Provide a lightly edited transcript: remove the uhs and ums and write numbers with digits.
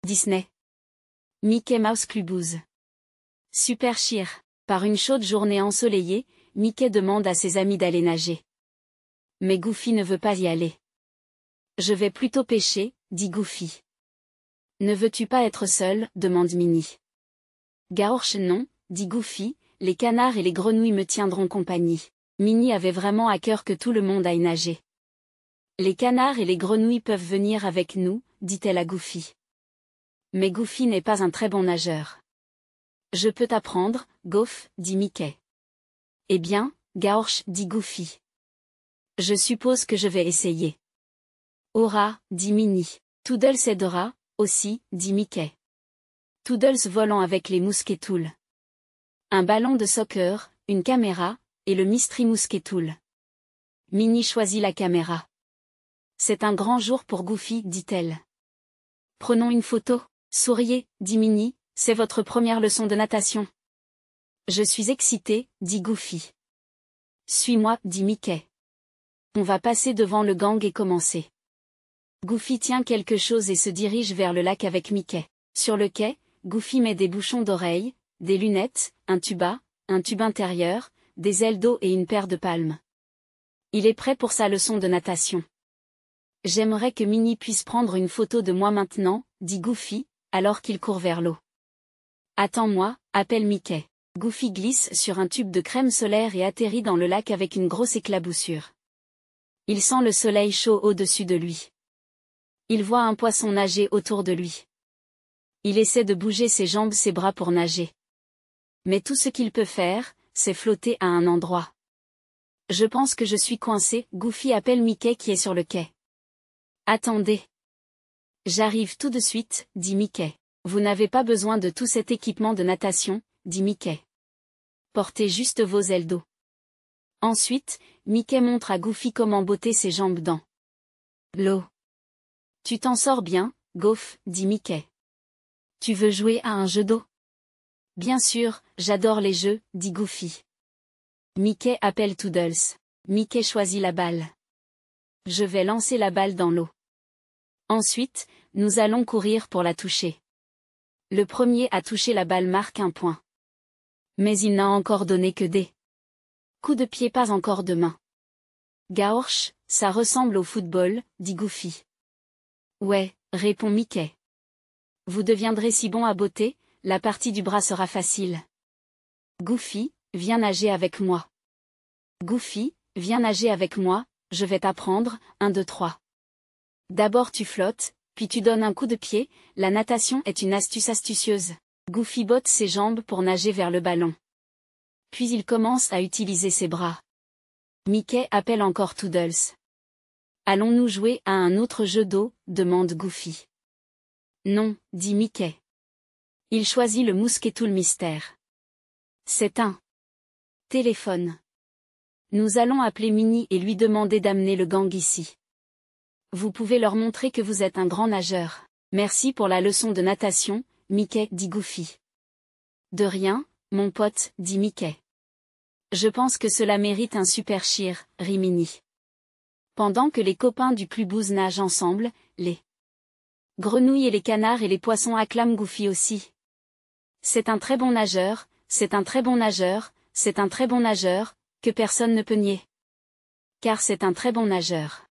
Disney. Mickey Mouse Clubhouse. Super Cheer. Par une chaude journée ensoleillée, Mickey demande à ses amis d'aller nager. Mais Goofy ne veut pas y aller. Je vais plutôt pêcher, dit Goofy. Ne veux-tu pas être seul, demande Minnie. Gaorche non, dit Goofy, les canards et les grenouilles me tiendront compagnie. Minnie avait vraiment à cœur que tout le monde aille nager. Les canards et les grenouilles peuvent venir avec nous, dit-elle à Goofy. Mais Goofy n'est pas un très bon nageur. Je peux t'apprendre, Goof, dit Mickey. Eh bien, Gaorche, dit Goofy. Je suppose que je vais essayer. Aura, dit Minnie. Toodles aidera, aussi, dit Mickey. Toodles volant avec les Mousquetouls. Un ballon de soccer, une caméra, et le Mystery Mousquetoul. Minnie choisit la caméra. C'est un grand jour pour Goofy, dit-elle. Prenons une photo. Souriez, dit Minnie, c'est votre première leçon de natation. Je suis excitée, dit Goofy. Suis-moi, dit Mickey. On va passer devant le gang et commencer. Goofy tient quelque chose et se dirige vers le lac avec Mickey. Sur le quai, Goofy met des bouchons d'oreilles, des lunettes, un tube intérieur, des ailes d'eau et une paire de palmes. Il est prêt pour sa leçon de natation. J'aimerais que Minnie puisse prendre une photo de moi maintenant, dit Goofy, alors qu'il court vers l'eau. Attends-moi, appelle Mickey. Goofy glisse sur un tube de crème solaire et atterrit dans le lac avec une grosse éclaboussure. Il sent le soleil chaud au-dessus de lui. Il voit un poisson nager autour de lui. Il essaie de bouger ses jambes, ses bras pour nager. Mais tout ce qu'il peut faire, c'est flotter à un endroit. Je pense que je suis coincé, Goofy appelle Mickey qui est sur le quai. Attendez. J'arrive tout de suite, dit Mickey. Vous n'avez pas besoin de tout cet équipement de natation, dit Mickey. Portez juste vos ailes d'eau. Ensuite, Mickey montre à Goofy comment botter ses jambes dans l'eau. Tu t'en sors bien, Goof, dit Mickey. Tu veux jouer à un jeu d'eau? Bien sûr, j'adore les jeux, dit Goofy. Mickey appelle Toodles. Mickey choisit la balle. Je vais lancer la balle dans l'eau. Ensuite, nous allons courir pour la toucher. Le premier à toucher la balle marque un point. Mais il n'a encore donné que des coups de pied, pas encore de main. Gaorche, ça ressemble au football, dit Goofy. Ouais, répond Mickey. Vous deviendrez si bon à botter, la partie du bras sera facile. Goofy, viens nager avec moi. Goofy, viens nager avec moi, je vais t'apprendre, 1, 2, 3. D'abord tu flottes, puis tu donnes un coup de pied, la natation est une astuce astucieuse. Goofy botte ses jambes pour nager vers le ballon. Puis il commence à utiliser ses bras. Mickey appelle encore Toodles. Allons-nous jouer à un autre jeu d'eau, demande Goofy. Non, dit Mickey. Il choisit le Mousquetoul mystère. C'est un téléphone. Nous allons appeler Minnie et lui demander d'amener le gang ici. Vous pouvez leur montrer que vous êtes un grand nageur. Merci pour la leçon de natation, Mickey, dit Goofy. De rien, mon pote, dit Mickey. Je pense que cela mérite un super cheer, rit Minnie. Pendant que les copains du Clubhouse nagent ensemble, les grenouilles et les canards et les poissons acclament Goofy aussi. C'est un très bon nageur, c'est un très bon nageur, c'est un très bon nageur, que personne ne peut nier. Car c'est un très bon nageur.